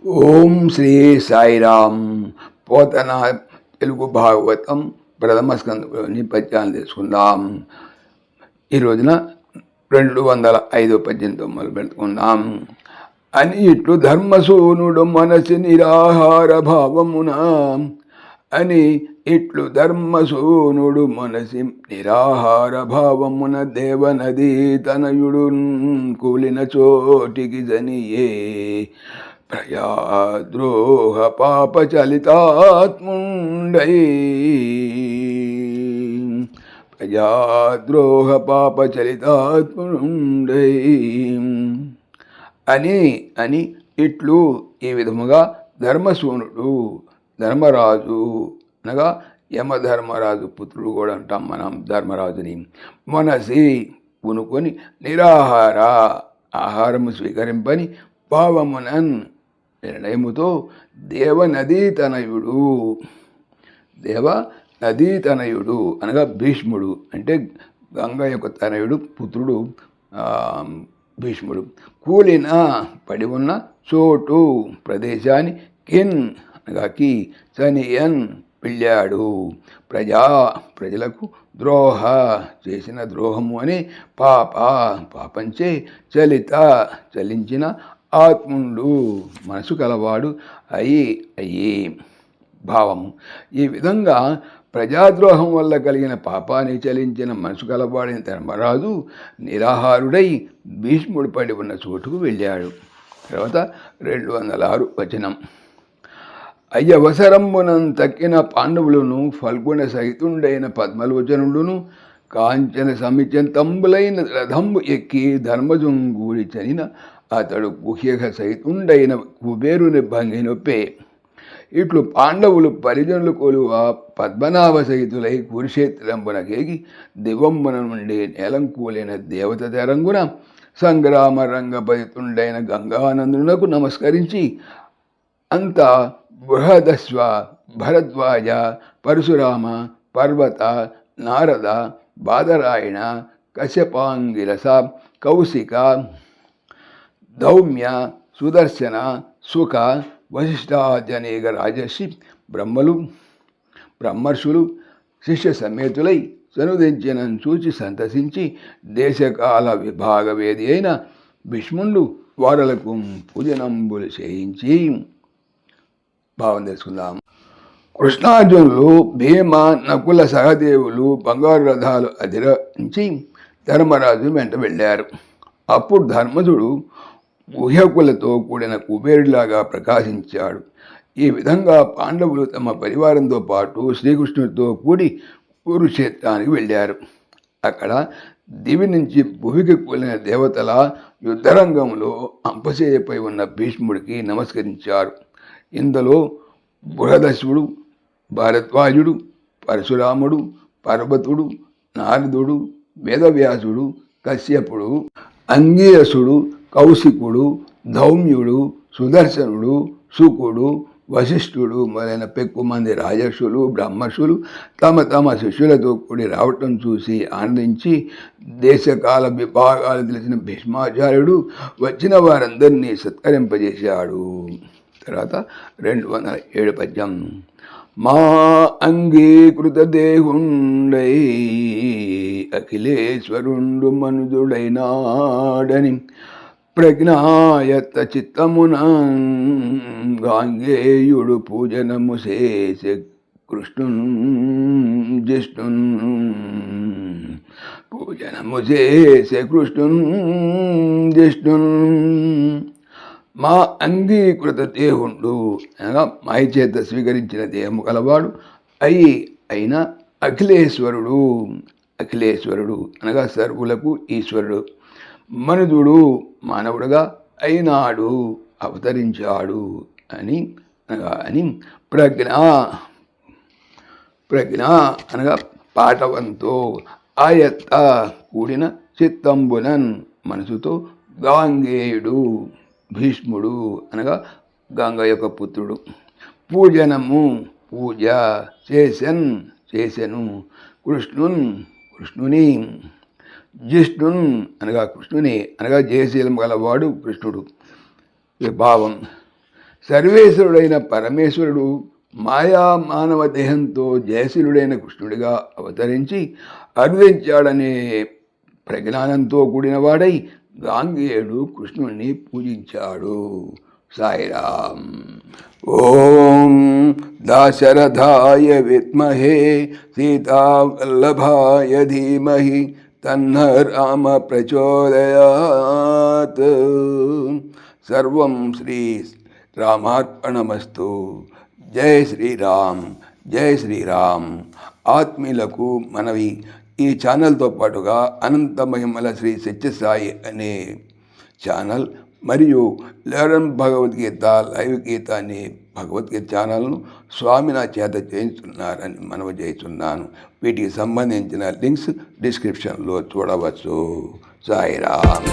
ఓం శ్రీ సాయిరామ్. పోతన తెలుగు భాగవతం ప్రథమ స్కంధంలోని పద్యాలు తెలుసుకుందాం. ఈ రోజున 205 పద్యంతో మొదలు పెట్టుకుందాం. అని ఇట్లు ధర్మసూనుడు మనసి నిరాహార భావమున అని ఇట్లు ధర్మసూనుడు మనసి నిరాహార భావమున దేవనది తనయుడు కూలిన చోటికి జనియే ప్రజాద్రోహ పాప చలితాత్ముండై ప్రజాద్రోహ పాప చలితాత్ముండై అని ఇట్లు ఈ విధముగా ధర్మసూనుడు ధర్మరాజు అనగా యమధర్మరాజు పుత్రుడు కూడా అంటాం మనం ధర్మరాజుని. మనసి పూనుకొని నిరాహార ఆహారము స్వీకరింపని భావమునన్ నిర్ణయముతో దేవనదీతనయుడు దేవనదీతనయుడు అనగా భీష్ముడు అంటే గంగ యొక్క తనయుడు పుత్రుడు భీష్ముడు కూలిన పడి ఉన్న చోటు ప్రదేశాన్ని కిన్ అనగా కి సనియన్ వెళ్ళాడు. ప్రజలకు ద్రోహ చేసిన ద్రోహము అని పాపంచే చలించిన ఆత్ముండు మనసు కలవాడు అయ్యి భావము. ఈ విధంగా ప్రజాద్రోహం వల్ల కలిగిన పాపాన్ని చలించిన మనసు కలవాడిన ధర్మరాజు నిరాహారుడై భీష్ముడు పడి ఉన్న చోటుకు వెళ్ళాడు. తర్వాత 206 వచనం. అయ్యవసరంబునం తక్కిన పాండవులను ఫల్గుణ సహితుండైన పద్మలోచనుడును కాంచన సమిచంతంబులైన రథంబు ఎక్కి ధర్మజుంగూడి చనిన అతడు గుహ్యక సహితుండైన కుబేరుని భంగి నొప్పే. ఇట్లు పాండవులు పరిజనులు కొలువ పద్మనాభ సహితులై కురుక్షేత్రంబునకేగి దివంబున నుండి నేలంకూలిన దేవత తెరంగున సంగ్రామ రంగపతితుండైన గంగానందునకు నమస్కరించి అంతా బృహదస్వ భరద్వాజ పరశురామ పర్వత నారద బాదరాయణ కశ్యపాంగిరస కౌశిక దౌమ్య సుదర్శన సుఖ వశిష్ఠాజనేక రాజర్షి బ్రహ్మర్షులు శిష్య సమేతులై సనుదించినను చూచి సంతసించి దేశకాల విభాగవేది అయిన భీష్ముండు వారలకు పూజనంబులు చేయించి భావం తెలుసుకుందాం. కృష్ణార్జునులు భీమ నకుల సహదేవులు బంగారు రథాలు అధిరించి ధర్మరాజు వెంట వెళ్ళారు. అప్పుడు ధర్మజుడు గుహ్యకులతో కూడిన కుబేరులాగా ప్రకాశించాడు. ఈ విధంగా పాండవులు తమ పరివారంతో పాటు శ్రీకృష్ణుడితో కూడి కురుక్షేత్రానికి వెళ్ళారు. అక్కడ దివి నుంచి భూమికి కూలిన దేవతల యుద్ధరంగంలో అంపశయ్యపై ఉన్న భీష్ముడికి నమస్కరించారు. ఇందులో బృహదశ్వుడు భారద్వాజుడు పరశురాముడు పర్వతుడు నారదుడు వేదవ్యాసుడు కశ్యపుడు అంగీరసుడు కౌశికుడు ధౌమ్యుడు సుదర్శనుడు శుకుడు వశిష్ఠుడు మొదలైన పెక్కుమంది రాజర్షులు బ్రహ్మర్షులు తమ శిష్యులతో కూడి రావటం చూసి ఆనందించి దేశకాల విభాగాలు తెలిసిన భీష్మాచార్యుడు వచ్చిన వారందరినీ సత్కరింపజేశాడు. తర్వాత 207 పద్యం. మా అంగీకృత దేహుండై అఖిలేశ్వరుండు మనుజుడైనాడని ప్రజ్ఞాయత్త చిత్తమున గాంగేయుడు పూజనము చేసే కృష్ణున్ జిష్ణున్ పూజనము చేసే కృష్ణున్ జిష్ణున్. మా అంగీకృత దేహుండు అనగా మాయ చేత స్వీకరించిన దేహము కలవాడు అయిన అఖిలేశ్వరుడు అనగా సర్వులకు ఈశ్వరుడు మనుజుడు మానవుడుగా అయినాడు అవతరించాడు అని ప్రజ్ఞ అనగా పాటవంతో ఆయత్త కూడిన చిత్తంబునన్ మనసుతో గాంగేయుడు భీష్ముడు అనగా గంగ యొక్క పుత్రుడు పూజ చేసెను కృష్ణుని జిష్ణున్ అనగా కృష్ణుని అనగా జయశీలం గలవాడు కృష్ణుడు. భావం సర్వేశ్వరుడైన పరమేశ్వరుడు మాయా మానవ దేహంతో జయశీలుడైన కృష్ణుడిగా అవతరించి అర్థించాడనే ప్రజ్ఞానంతో కూడిన వాడై గాంగేయుడు కృష్ణుడిని పూజించాడు. సాయిరామ్. ఓం దాశరథాయ విద్మహే సీతావల్లభాయ ధీమహి తన్న రామ ప్రచోదయాత్. సర్వం శ్రీ రామార్పణమస్తు. జై శ్రీరామ్, జై శ్రీరామ్. ఆత్మీయులకు మనవి, ఈ ఛానల్తో పాటుగా అనంత మహిమల శ్రీ సత్యసాయి అనే ఛానల్ మరియు లెర్న్ భగవద్గీత లైవ్ గీత అనే భగవద్గీత ఛానల్ను స్వామి నా చేత చేయించున్నారని మనవి చేస్తున్నాను. వీటికి సంబంధించిన లింక్స్ డిస్క్రిప్షన్లో చూడవచ్చు. సాయిరామ్.